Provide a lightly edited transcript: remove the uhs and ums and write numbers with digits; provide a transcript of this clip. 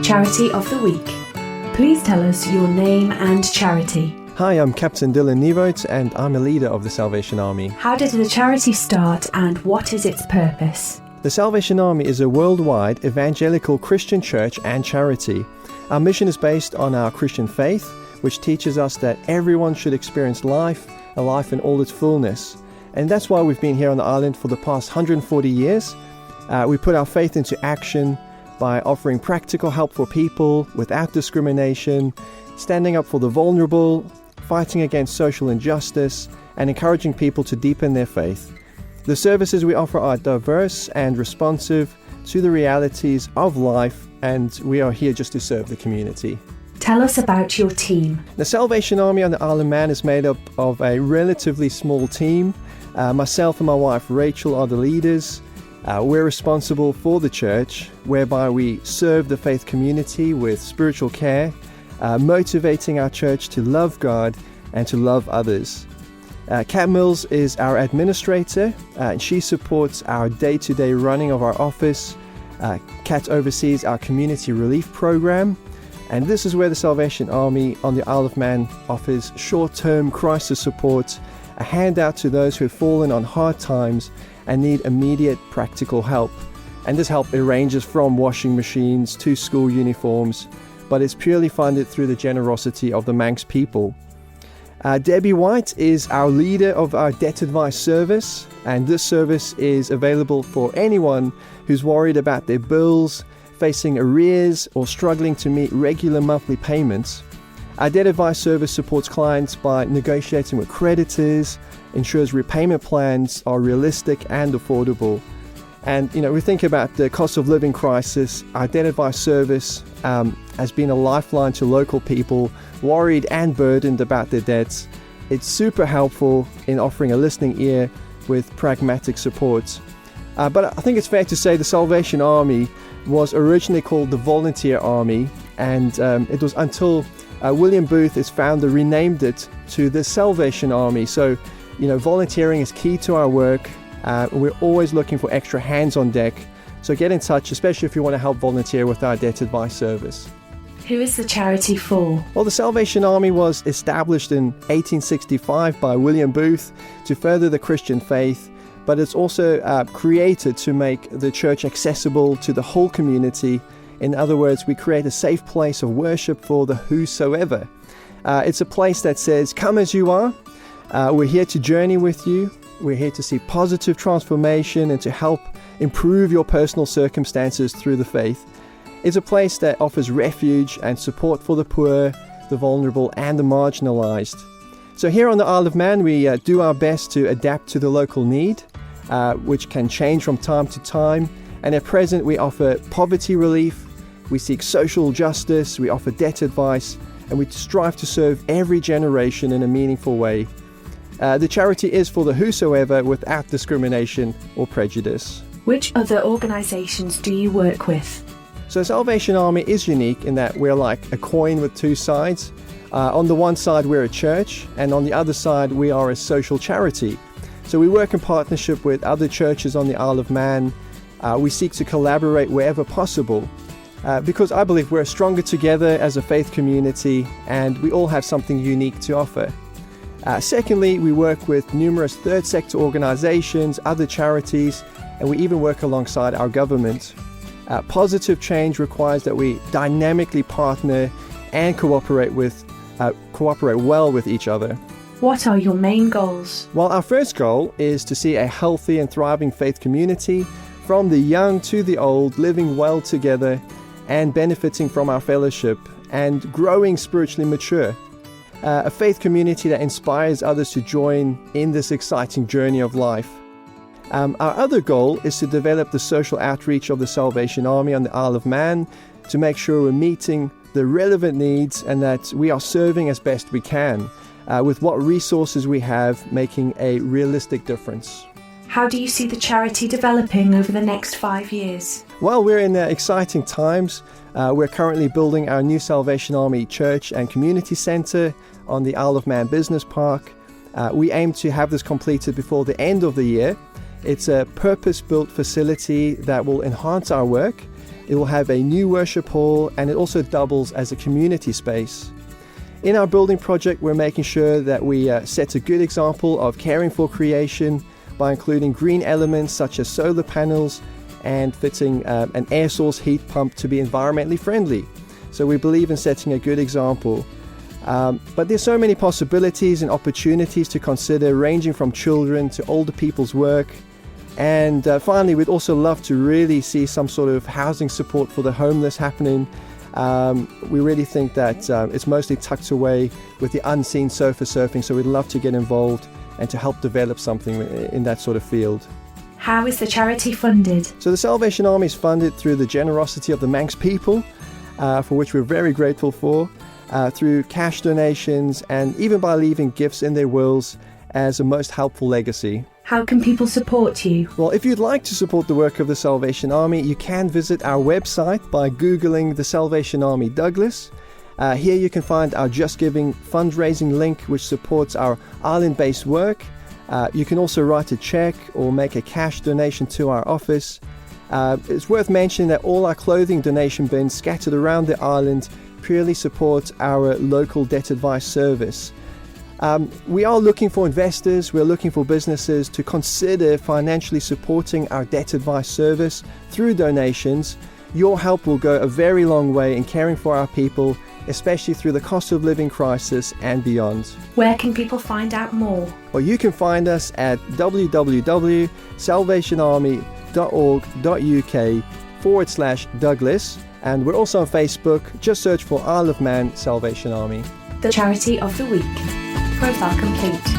Charity of the Week. Please tell us your name and charity. Hi, I'm Captain Dylan Nieuwoudt and I'm a leader of the Salvation Army. How did the charity start and what is its purpose? The Salvation Army is a worldwide evangelical Christian church and charity. Our mission is based on our Christian faith, which teaches us that everyone should experience life, a life in all its fullness. And that's why we've been here on the island for the past 140 years. We put our faith into action by offering practical help for people without discrimination, standing up for the vulnerable, fighting against social injustice, and encouraging people to deepen their faith. The services we offer are diverse and responsive to the realities of life, and we are here just to serve the community. Tell us about your team. The Salvation Army on the Isle of Man is made up of a relatively small team. Myself and my wife Rachel are the leaders. We're responsible for the church, whereby we serve the faith community with spiritual care, motivating our church to love God and to love others. Kat Mills is our administrator, and she supports our day-to-day running of our office. Kat oversees our community relief program, and this is where the Salvation Army on the Isle of Man offers short-term crisis support, a handout to those who have fallen on hard times and need immediate practical help. And this help ranges from washing machines to school uniforms, but it's purely funded through the generosity of the Manx people. Debbie White is our leader of our debt advice service, and this service is available for anyone who's worried about their bills, facing arrears, or struggling to meet regular monthly payments. Our debt advice service supports clients by negotiating with creditors, ensures repayment plans are realistic and affordable. And, we think about the cost of living crisis. Our debt advice service has been a lifeline to local people worried and burdened about their debts. It's super helpful in offering a listening ear with pragmatic support. But I think it's fair to say the Salvation Army was originally called the Volunteer Army, and it was until William Booth, its founder, renamed it to the Salvation Army. So, volunteering is key to our work. We're always looking for extra hands on deck. So get in touch, especially if you want to help volunteer with our debt advice service. Who is the charity for? Well, the Salvation Army was established in 1865 by William Booth to further the Christian faith, but it's also created to make the church accessible to the whole community. In other words, we create a safe place of worship for the whosoever. It's a place that says, come as you are. We're here to journey with you. We're here to see positive transformation and to help improve your personal circumstances through the faith. It's a place that offers refuge and support for the poor, the vulnerable, and the marginalized. So here on the Isle of Man, we do our best to adapt to the local need, which can change from time to time. And at present, we offer poverty relief, we seek social justice, we offer debt advice, and we strive to serve every generation in a meaningful way. The charity is for the whosoever without discrimination or prejudice. Which other organizations do you work with? So Salvation Army is unique in that we're like a coin with two sides. On the one side, we're a church, and on the other side, we are a social charity. So we work in partnership with other churches on the Isle of Man. We seek to collaborate wherever possible, because I believe we're stronger together as a faith community, and we all have something unique to offer. Secondly, we work with numerous third sector organizations, other charities, and we even work alongside our government. Positive change requires that we dynamically partner and cooperate well with each other. What are your main goals? Well, our first goal is to see a healthy and thriving faith community, from the young to the old, living well together and benefiting from our fellowship and growing spiritually mature. A faith community that inspires others to join in this exciting journey of life. Our other goal is to develop the social outreach of the Salvation Army on the Isle of Man to make sure we're meeting the relevant needs and that we are serving as best we can with what resources we have, making a realistic difference. How do you see the charity developing over the next 5 years? Well, we're in exciting times. We're currently building our new Salvation Army Church and Community Centre on the Isle of Man Business Park. We aim to have this completed before the end of the year. It's a purpose-built facility that will enhance our work It will have a new worship hall, and it also doubles as a community space. In our building project, we're making sure that we set a good example of caring for creation by including green elements such as solar panels and fitting an air source heat pump to be environmentally friendly. So we believe in setting a good example. But there's so many possibilities and opportunities to consider, ranging from children to older people's work. And finally, we'd also love to really see some sort of housing support for the homeless happening. We really think that it's mostly tucked away with the unseen sofa surfing, so we'd love to get involved and to help develop something in that sort of field. How is the charity funded? So the Salvation Army is funded through the generosity of the Manx people, for which we're very grateful for, through cash donations and even by leaving gifts in their wills as a most helpful legacy. How can people support you? Well, if you'd like to support the work of the Salvation Army, you can visit our website by Googling the Salvation Army Douglas. Here you can find our Just Giving fundraising link, which supports our island-based work. You can also write a check or make a cash donation to our office. It's worth mentioning that all our clothing donation bins scattered around the island purely support our local debt advice service. We are looking for investors, we're looking for businesses to consider financially supporting our debt advice service through donations. Your help will go a very long way in caring for our people, especially through the cost of living crisis and beyond. Where can people find out more? Well, you can find us at www.salvationarmy.org.uk/Douglas, and we're also on Facebook. Just search for Isle of Man Salvation Army. The Charity of the Week. Profile complete.